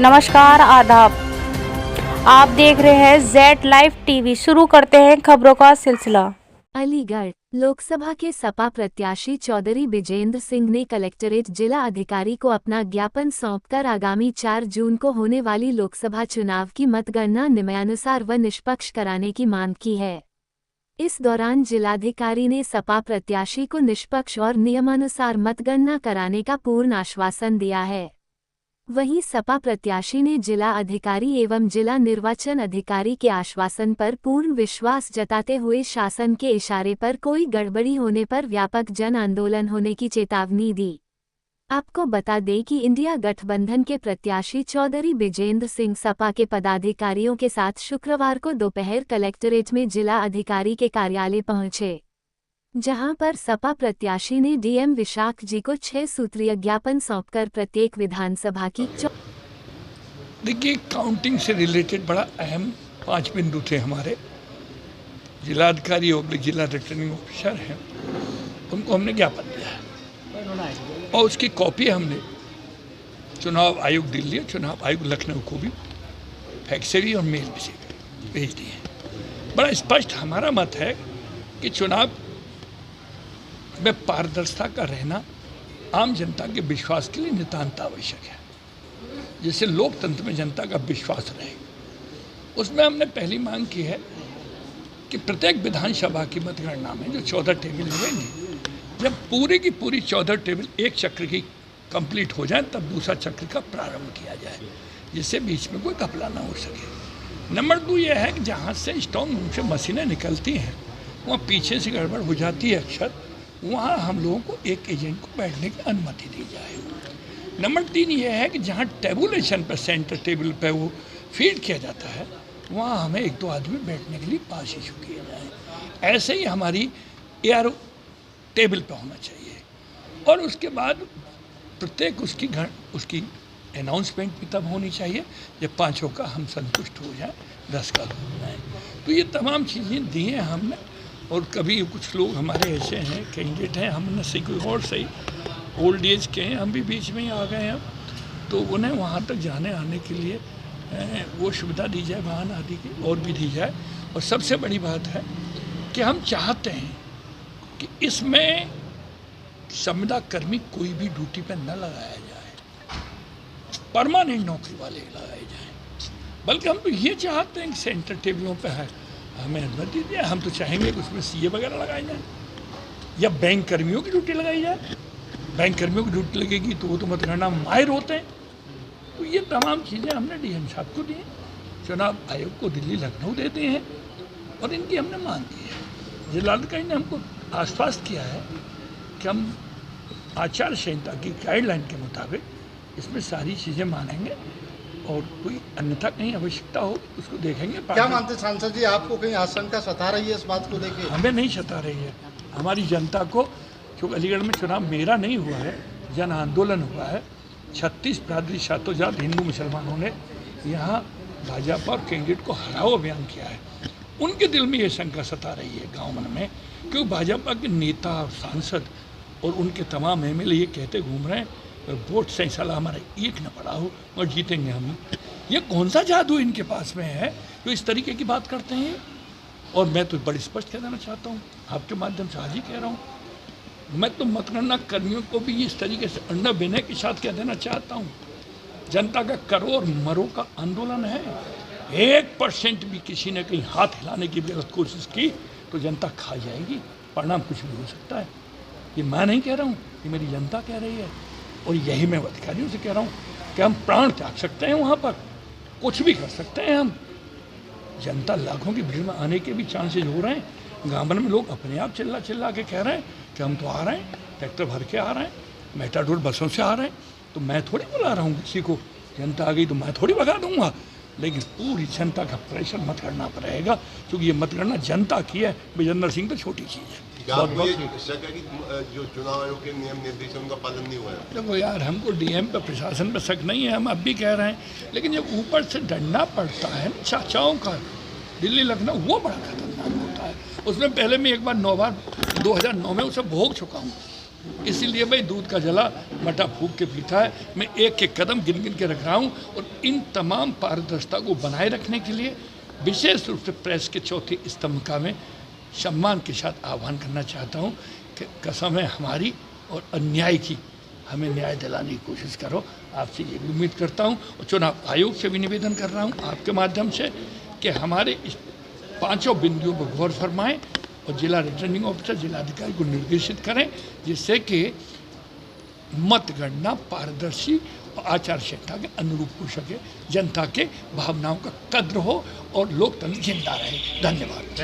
नमस्कार, आदाब। आप देख रहे हैं जेड लाइव टीवी। शुरू करते हैं खबरों का सिलसिला। अलीगढ़ लोकसभा के सपा प्रत्याशी चौधरी बिजेंद्र सिंह ने कलेक्ट्रेट जिला अधिकारी को अपना ज्ञापन सौंपकर आगामी 4 जून को होने वाली लोकसभा चुनाव की मतगणना नियमानुसार व निष्पक्ष कराने की मांग की है। इस दौरान जिलाधिकारी ने सपा प्रत्याशी को निष्पक्ष और नियमानुसार मतगणना कराने का पूर्ण आश्वासन दिया है। वहीं सपा प्रत्याशी ने जिला अधिकारी एवं जिला निर्वाचन अधिकारी के आश्वासन पर पूर्ण विश्वास जताते हुए शासन के इशारे पर कोई गड़बड़ी होने पर व्यापक जन आंदोलन होने की चेतावनी दी। आपको बता दें कि इंडिया गठबंधन के प्रत्याशी चौधरी बिजेंद्र सिंह सपा के पदाधिकारियों के साथ शुक्रवार को दोपहर कलेक्ट्रेट में जिला अधिकारी के कार्यालय पहुंचे, जहां पर सपा प्रत्याशी ने डीएम विशाख जी को 6 सूत्रीय ज्ञापन सौंपकर प्रत्येक विधानसभा की देखिए, काउंटिंग से रिलेटेड बड़ा अहम 5 बिंदु थे हमारे। जिलाधिकारी और जिला रिटर्निंग ऑफिसर हैं, उनको हमने ज्ञापन दिया है और उसकी कॉपी हमने चुनाव आयोग दिल्ली, चुनाव आयोग लखनऊ को भी फैक्स से भी और मेल भी से भेज दिए हैं। बड़ा स्पष्ट हमारा मत है कि चुनाव में पारदर्शिता का रहना आम जनता के विश्वास के लिए नितांत आवश्यक है, जिससे लोकतंत्र में जनता का विश्वास रहे। उसमें हमने पहली मांग की है कि प्रत्येक विधानसभा की मतगणना में जो 14 टेबल लगेंगे, जब पूरी की पूरी 14 टेबल एक चक्र की कंप्लीट हो जाए तब दूसरा चक्र का प्रारंभ किया जाए, जिससे बीच में कोई घपला ना हो सके। नंबर 2 यह है कि जहाँ से स्ट्रॉन्ग रूम से मशीनें निकलती हैं वहाँ पीछे से गड़बड़ हो जाती है अक्सर, वहाँ हम लोगों को एक एजेंट को बैठने की अनुमति दी जाए। नंबर 3 यह है कि जहाँ टेबुलेशन पर सेंटर टेबल पर वो फीड किया जाता है वहाँ हमें 1-2 आदमी बैठने के लिए पास इशू किए जाए। ऐसे ही हमारी एआरओ टेबल पर होना चाहिए और उसके बाद प्रत्येक उसकी अनाउंसमेंट भी तब होनी चाहिए जब 5 का हम संतुष्ट हो जाए, 10 का हो जाए। तो ये तमाम चीज़ें दी हैं हमने। और कभी कुछ लोग हमारे ऐसे हैं कैंडिडेट हैं, हमने से कोई और सही ओल्ड एज के हैं, हम भी बीच में ही आ गए हैं, तो उन्हें वहाँ तक जाने आने के लिए वो सुविधा दी जाए, वाहन आदि की और भी दी जाए। और सबसे बड़ी बात है कि हम चाहते हैं कि इसमें संविदा कर्मी कोई भी ड्यूटी पर न लगाया जाए, परमानेंट नौकरी वाले लगाए जाएं। बल्कि हम तो ये चाहते हैं कि सेंटर टेबलों पर है हमें अनुमति दिया। हम तो चाहेंगे कि उसमें सीए वगैरह लगाए जाए या बैंक कर्मियों की ड्यूटी लगाई जाए। बैंक कर्मियों की ड्यूटी लगेगी तो वो तो मतगणना में माहिर होते हैं। तो ये तमाम चीज़ें हमने डीएम साहब को दी, चुनाव आयोग को दिल्ली लखनऊ देते हैं और इनकी हमने मांग की है। जिलाधिकारी ने हमको आश्वस्त किया है कि हम आचार संहिता की गाइडलाइन के मुताबिक इसमें सारी चीज़ें मानेंगे और कोई अन्यथा कहीं आवश्यकता हो उसको देखेंगे। क्या मानते सांसद जी, आपको कहीं आशंका सता रही है इस बात को लेकर? हमें नहीं सता रही है, हमारी जनता को। क्योंकि अलीगढ़ में चुनाव मेरा नहीं हुआ है, जन आंदोलन हुआ है। 36 बिरादरी शातोजात हिंदू मुसलमानों ने यहाँ भाजपा और कैंडिडेट को हराओ अभियान किया है। उनके दिल में ये शंका सता रही है गाँव मन में, क्योंकि भाजपा के नेता और सांसद और उनके तमाम एमएलए ये कहते घूम रहे हैं वोट से साला हमारा एक न पड़ा हो और जीतेंगे हम। ये कौन सा जादू इनके पास में है जो इस तरीके की बात करते हैं? और मैं तो बड़ी स्पष्ट कह देना चाहता हूँ, आपके माध्यम से आज ही कह रहा हूँ, मैं तो मतगणना कर्मियों को भी इस तरीके से अंडा विनय के साथ कह देना चाहता हूँ, जनता का करो और मरो का आंदोलन है। 1% भी किसी ने कहीं हाथ हिलाने की गलत कोशिश की तो जनता खा जाएगी, परिणाम कुछ भी हो सकता है। ये मैं नहीं कह रहा हूँ, ये मेरी जनता कह रही है। और यही मैं अधिकारियों से कह रहा हूँ कि हम प्राण त्याग सकते हैं, वहाँ पर कुछ भी कर सकते हैं हम। जनता लाखों की भीड़ में आने के भी चांसेज हो रहे हैं। गाँव में लोग अपने आप चिल्ला के कह रहे हैं कि हम तो आ रहे हैं, ट्रैक्टर भर के आ रहे हैं, मेटाडोर बसों से आ रहे हैं। तो मैं थोड़ी बुला रहा हूँ किसी को, जनता आ गई तो मैं थोड़ी भगा दूंगा। लेकिन पूरी जनता का प्रेशर मतगणना पर रहेगा, क्योंकि ये मतगणना जनता की है। बिजेंद्र सिंह तो छोटी चीज़ है। जो चुनाव आयोग के नियम निर्देश उनका पालन नहीं हुआ है। देखो यार, हमको डीएम पर प्रशासन पर शक नहीं है, हम अब भी कह रहे हैं, लेकिन जब ऊपर से डंडा पड़ता है चाचाओं का दिल्ली लखनऊ, वो बड़ा खतरनाक होता है। उसमें पहले मैं एक बार 2009 में उसे भोग चुका हूँ। इसीलिए भाई दूध का जला मटा फूक के पीता है। मैं एक एक कदम गिन गिन के रख रहा हूँ और इन तमाम पारदर्शिता को बनाए रखने के लिए विशेष रूप से प्रेस के चौथे स्तंभ का मैं सम्मान के साथ आह्वान करना चाहता हूँ कि कसम है हमारी और अन्याय की, हमें न्याय दिलाने की कोशिश करो। आपसे ये भी उम्मीद करता हूँ और चुनाव आयोग से भी निवेदन कर रहा हूँ आपके माध्यम से कि हमारे इस 5 बिंदुओं पर गौर फरमाएं और जिला रिटर्निंग ऑफिसर जिलाधिकारी को निर्देशित करें, जिससे कि मतगणना पारदर्शी और आचार संहिता के अनुरूप हो सके, जनता के भावनाओं का कद्र हो और लोकतंत्र जिंदा रहे। धन्यवाद।